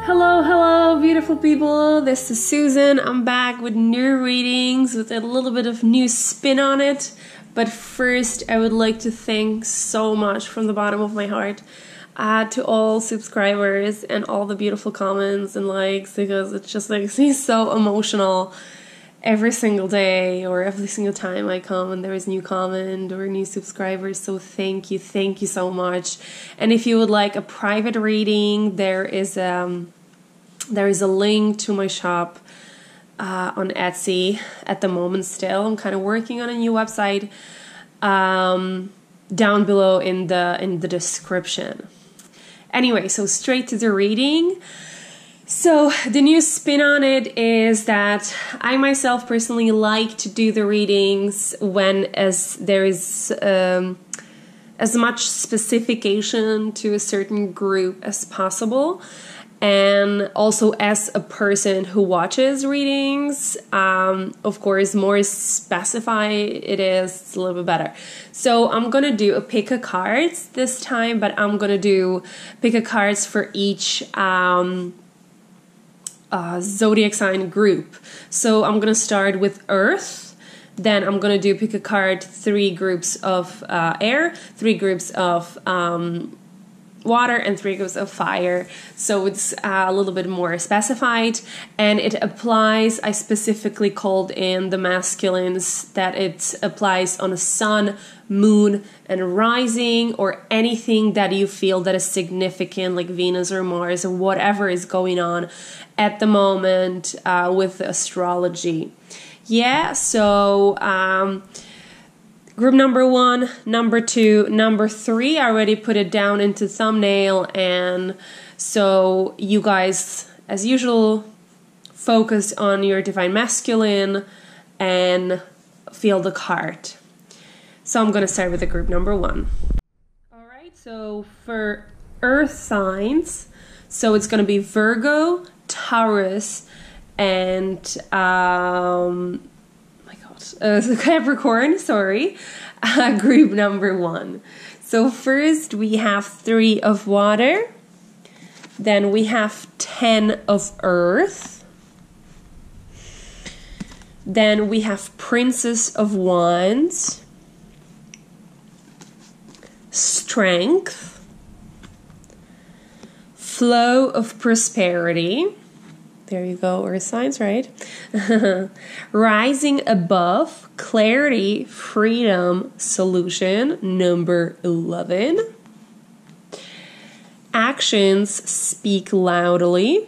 Hello, hello, beautiful people. This is Susan. I'm back with new readings with a little bit of new spin on it. But first, I would like to thank so much from the bottom of my heart to all subscribers and all the beautiful comments and likes, because it's just like me so emotional every single day or every single time I come and there is new comment or new subscribers. So thank you so much. And if you would like a private reading, there is a link to my shop on Etsy at the moment. Still, I'm kind of working on a new website, down below in the description. Anyway, so straight to the reading. So the new spin on it is that I myself personally like to do the readings when there is as much specification to a certain group as possible. And also as a person who watches readings, of course, more specified it is, it's a little bit better. So I'm going to do a pick a cards this time, but I'm going to do pick a cards for each zodiac sign group. So I'm going to start with Earth. Then I'm going to do pick a card, 3 groups of air, 3 groups of water, and 3 groups of fire. So it's a little bit more specified, and it applies, I specifically called in the masculines, that it applies on a sun, moon, and rising, or anything that you feel that is significant, like Venus or Mars or whatever is going on at the moment with the astrology. Yeah, so group number 1, number 2, number 3, I already put it down into thumbnail, and so you guys, as usual, focus on your divine masculine and feel the card. So I'm going to start with the group number 1. Alright, so for earth signs, so it's going to be Virgo, Taurus, and Capricorn, sorry, group number 1. So first we have 3 of water, then we have 10 of earth, then we have Princess of Wands, strength, flow of prosperity. There you go, earth signs, right? Rising above, clarity, freedom, solution, number 11. Actions speak loudly.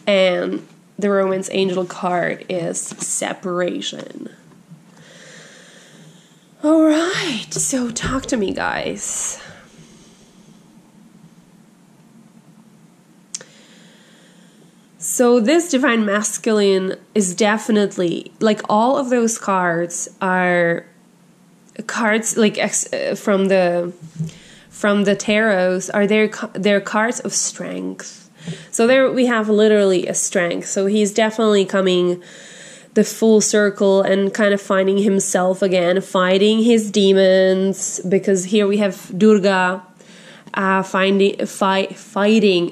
And the romance angel card is separation. All right, so talk to me, guys. So this divine masculine is definitely, like, all of those cards are cards like from the tarots are their cards of strength. So there we have literally a strength. So he's definitely coming the full circle and kind of finding himself again, fighting his demons, because here we have Durga fighting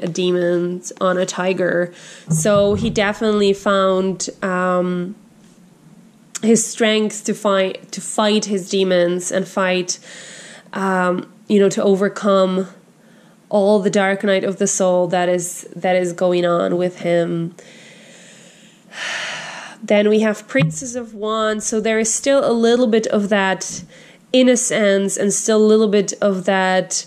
a demon on a tiger. So he definitely found his strength to fight his demons and fight, to overcome all the dark night of the soul that is going on with him. Then we have Princess of Wands. So there is still a little bit of that innocence and still a little bit of that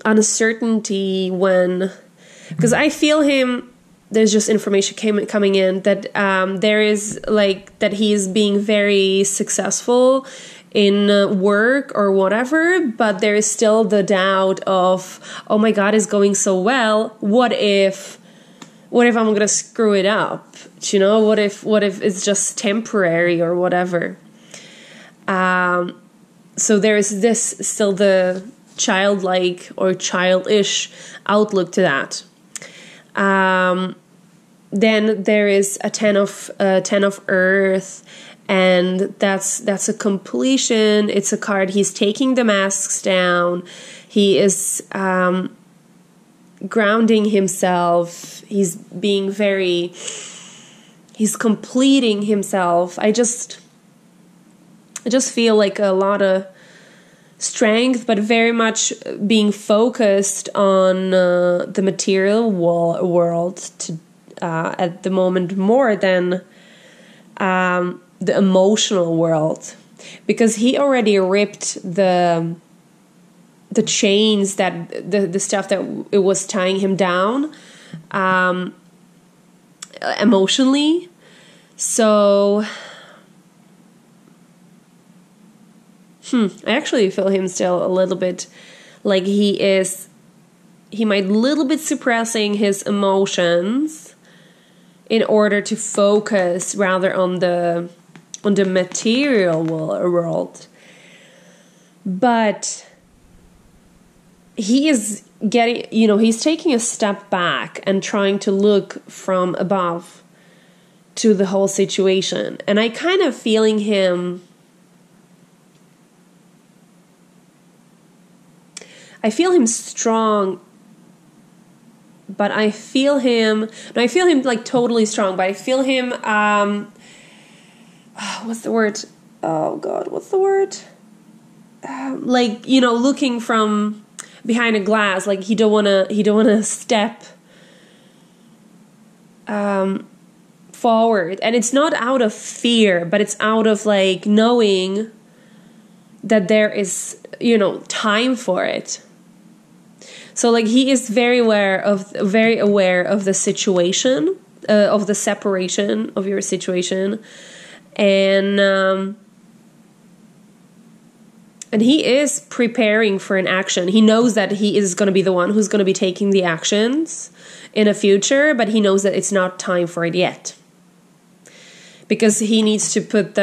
uncertainty because I feel him, there's just information coming in that there is like that he is being very successful in work or whatever, but there is still the doubt of, oh my God, it's going so well, what if I'm gonna screw it up, what if it's just temporary or whatever. So there is this still the childlike or childish outlook to that. Then there is a 10 of earth, and that's a completion. It's a card. He's taking the masks down. He is grounding himself. He's completing himself. I just feel like a lot of strength, but very much being focused on the material world at the moment more than the emotional world, because he already ripped the chains, that the stuff that it was tying him down emotionally. So I actually feel him still a little bit like he might a little bit suppressing his emotions in order to focus rather on the material world. But he is getting, he's taking a step back and trying to look from above to the whole situation. And I kind of feeling him, I feel him strong, but I feel him like totally strong, but I feel him, what's the word? Oh God, what's the word? Like, looking from behind a glass, like he don't wanna step forward. And it's not out of fear, but it's out of like knowing that there is, time for it. So like he is very aware of the situation, of the separation of your situation, and he is preparing for an action. He knows that he is going to be the one who's going to be taking the actions in the future, but he knows that it's not time for it yet, because he needs to put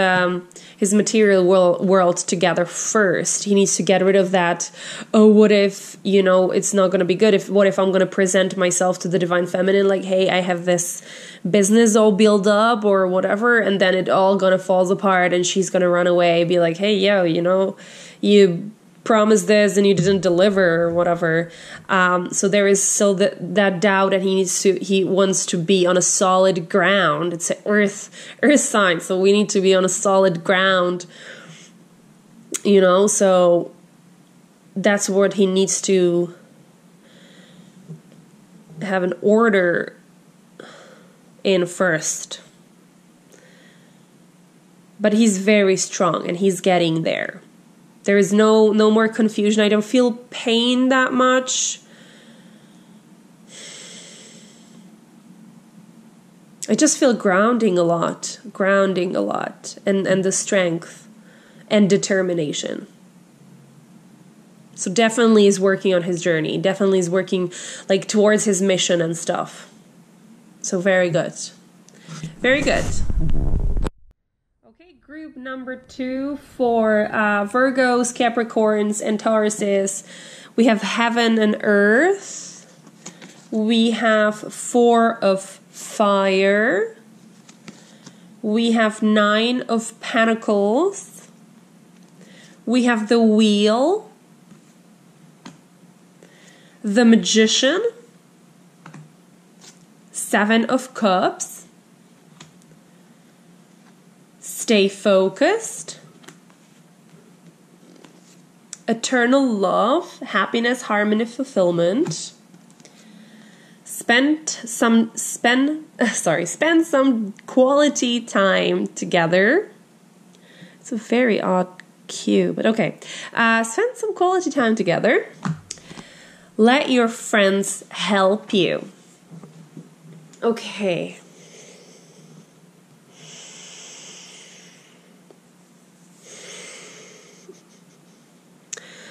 his material world together first. He needs to get rid of that, what if, it's not going to be good? What if I'm going to present myself to the divine feminine like, hey, I have this business all built up or whatever, and then it all going to falls apart and she's going to run away, be like, hey, yo, you promised this and you didn't deliver or whatever. So there is still that doubt, and he wants to be on a solid ground. It's an earth sign, so we need to be on a solid ground, so that's what he needs to have an order in first. But he's very strong and he's getting there. There is no more confusion. I don't feel pain that much. I just feel grounding a lot, and the strength and determination. So definitely is working on his journey. Definitely is working like towards his mission and stuff. So very good. Very good. Group number 2 for Virgos, Capricorns, and Tauruses. We have heaven and earth. We have 4 of fire. We have 9 of pentacles. We have the wheel. The magician. 7 of cups. Stay focused. Eternal love, happiness, harmony, fulfillment. Spend some quality time together. It's a very odd cue, but okay. Spend some quality time together. Let your friends help you. Okay.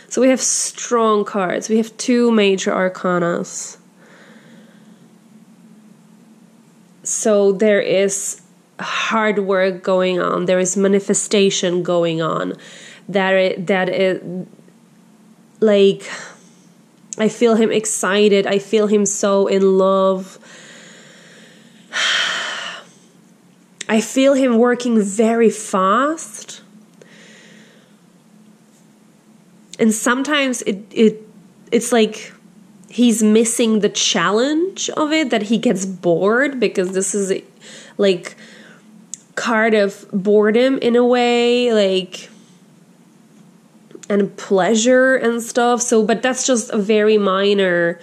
So we have strong cards. We have 2 major arcanas. So there is hard work going on. There is manifestation going on. That is like, I feel him excited. I feel him so in love. I feel him working very fast. And sometimes it's like he's missing the challenge of it, that he gets bored, because this is like card of boredom in a way, like, and pleasure and stuff. So, but that's just a very minor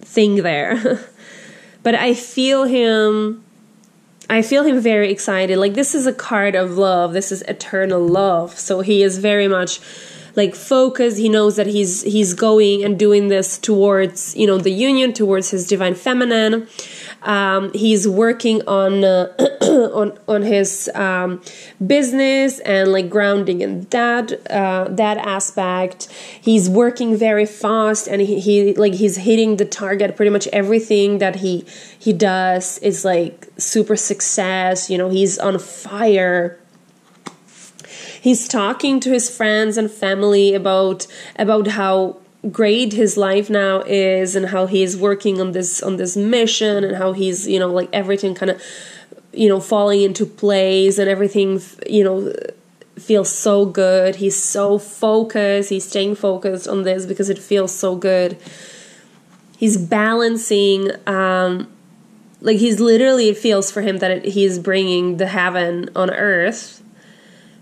thing there. But I feel him very excited. Like, this is a card of love. This is eternal love. So he is very much like focused. He knows that he's going and doing this towards, you know, the union, towards his divine feminine. He's working on on his business and like grounding in that aspect. He's working very fast, and he's hitting the target. Pretty much everything that he does is like super success. You know, he's on fire. He's talking to his friends and family about how great his life now is, and how he's working on this mission, and how he's, you know, like everything kind of, you know, falling into place, and everything, you know, feels so good. He's so focused. He's staying focused on this because it feels so good. He's balancing, like he's literally, it feels for him that he's bringing the heaven on earth.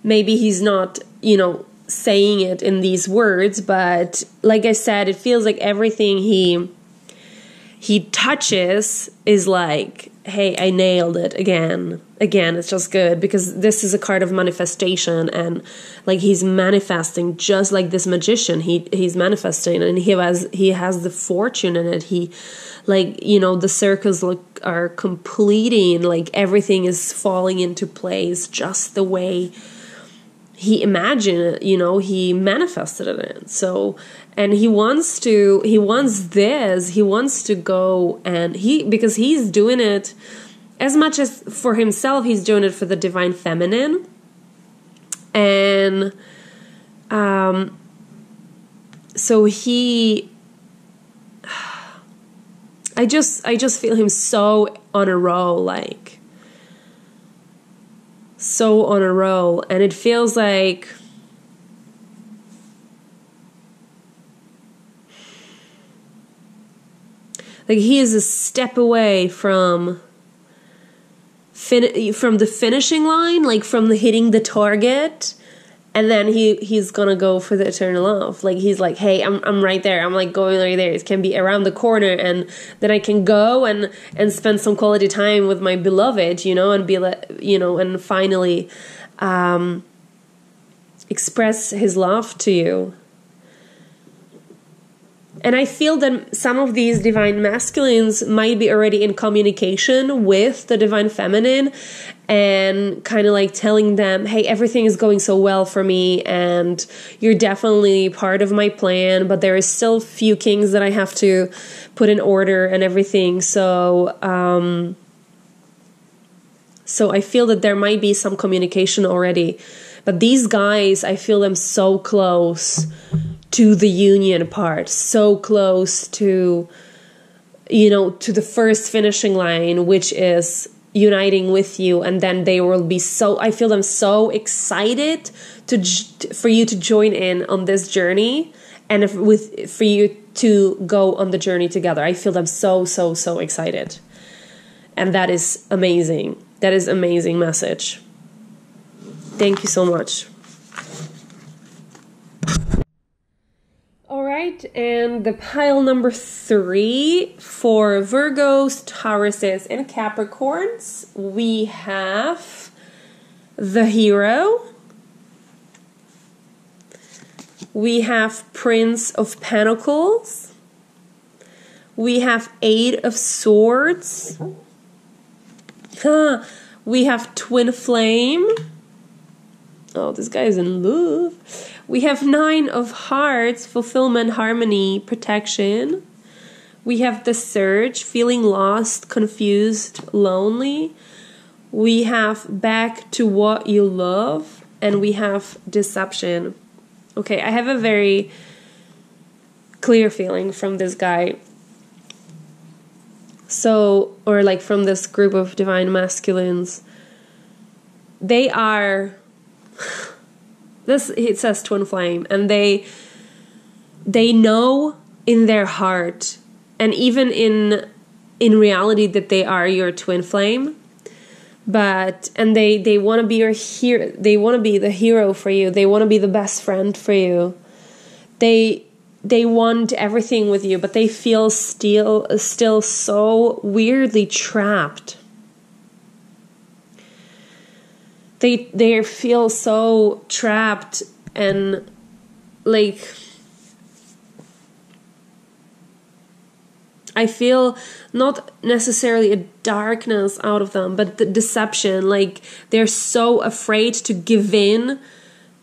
Maybe he's not, you know, saying it in these words, but like I said, it feels like everything he touches is like, hey, I nailed it again. It's just good, because this is a card of manifestation, and like he's manifesting just like this magician. He's manifesting, and he has the fortune in it. He, like, you know, the circles are completing, like everything is falling into place just the way he imagined it, you know, he manifested it. So, and he wants to go, and because he's doing it as much as for himself, he's doing it for the divine feminine. And, so I just feel him so on a roll, like, so on a roll, and it feels like he is a step away from the finishing line, like from the hitting the target, and then he's gonna go for the eternal love. Like, he's like, hey, I'm right there. I'm like going right there. It can be around the corner, and then I can go and spend some quality time with my beloved, you know, and be like, you know, and finally express his love to you. And I feel that some of these divine masculines might be already in communication with the divine feminine, and kind of like telling them, hey, everything is going so well for me, and you're definitely part of my plan, but there is still a few things that I have to put in order and everything. So I feel that there might be some communication already. But these guys, I feel them so close to the union part, so close to, you know, to the first finishing line, which is uniting with you. And then they will be I feel them so excited for you to join in on this journey, and for you to go on the journey together. I feel them so excited. And that is amazing. That is amazing message. Thank you so much. All right, and the pile number 3 for Virgos, Tauruses, and Capricorns, we have the Hero. We have Prince of Pentacles. We have 8 of Swords. We have Twin Flame. Oh, this guy is in love. We have 9 of Hearts, fulfillment, harmony, protection. We have the Surge, feeling lost, confused, lonely. We have back to what you love. And we have deception. Okay, I have a very clear feeling from this guy. So, or like from this group of divine masculines. They are This, it says twin flame, and they know in their heart, and even in reality, that they are your twin flame. And they want to be your hero. They want to be the hero for you. They want to be the best friend for you. They want everything with you, but they feel still so weirdly trapped. They feel so trapped, and like, I feel not necessarily a darkness out of them, but the deception. Like, they're so afraid to give in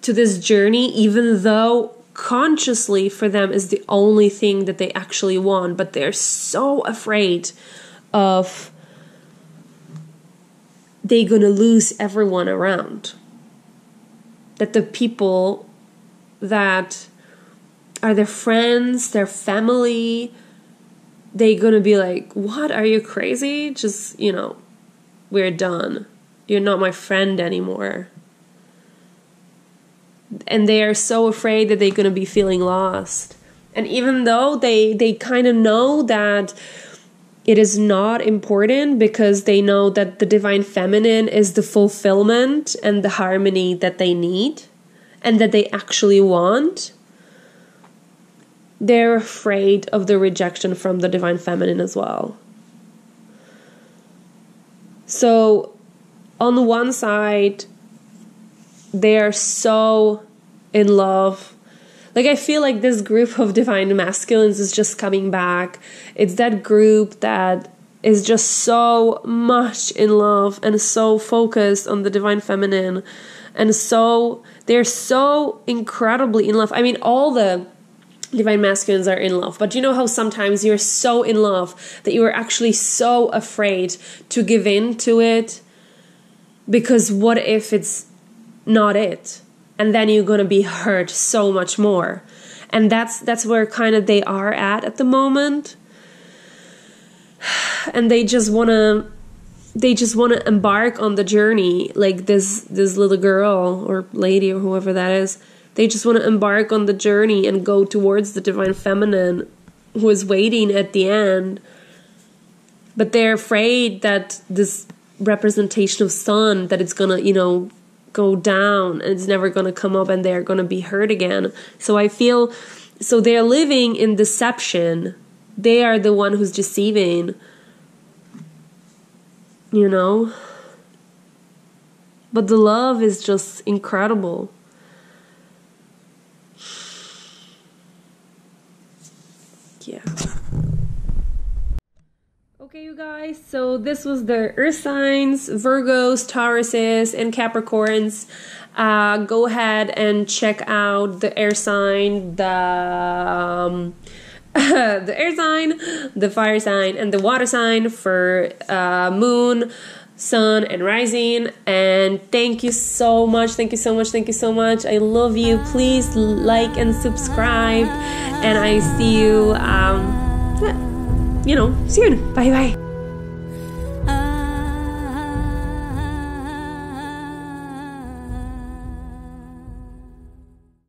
to this journey, even though consciously for them is the only thing that they actually want. But they're so afraid of they're gonna lose everyone around. That the people that are their friends, their family, they're gonna be like, what, are you crazy? Just, we're done. You're not my friend anymore. And they are so afraid that they're gonna be feeling lost. And even though they kind of know that it is not important, because they know that the divine feminine is the fulfillment and the harmony that they need and that they actually want, they're afraid of the rejection from the divine feminine as well. So on the one side, they are so in love. Like, I feel like this group of divine masculines is just coming back. It's that group that is just so much in love and so focused on the divine feminine. And so they're so incredibly in love. I mean, all the divine masculines are in love. But you know how sometimes you're so in love that you are actually so afraid to give in to it? Because what if it's not it? And then you're going to be hurt so much more. And that's where kind of they are at the moment. And they just want to embark on the journey, like this little girl or lady or whoever that is. They just want to embark on the journey and go towards the divine feminine who is waiting at the end. But they're afraid that this representation of sun, that it's going to, go down and it's never going to come up, and they're going to be hurt again. So I feel, so they're living in deception. They are the one who's deceiving, but the love is just incredible. Yeah. Okay, you guys, so this was the Earth signs, Virgos, Tauruses, and Capricorns. Go ahead and check out the air sign, the air sign, the fire sign, and the water sign for moon, sun, and rising. And thank you so much. Thank you so much. Thank you so much. I love you. Please like and subscribe. And I see you, soon. Bye bye.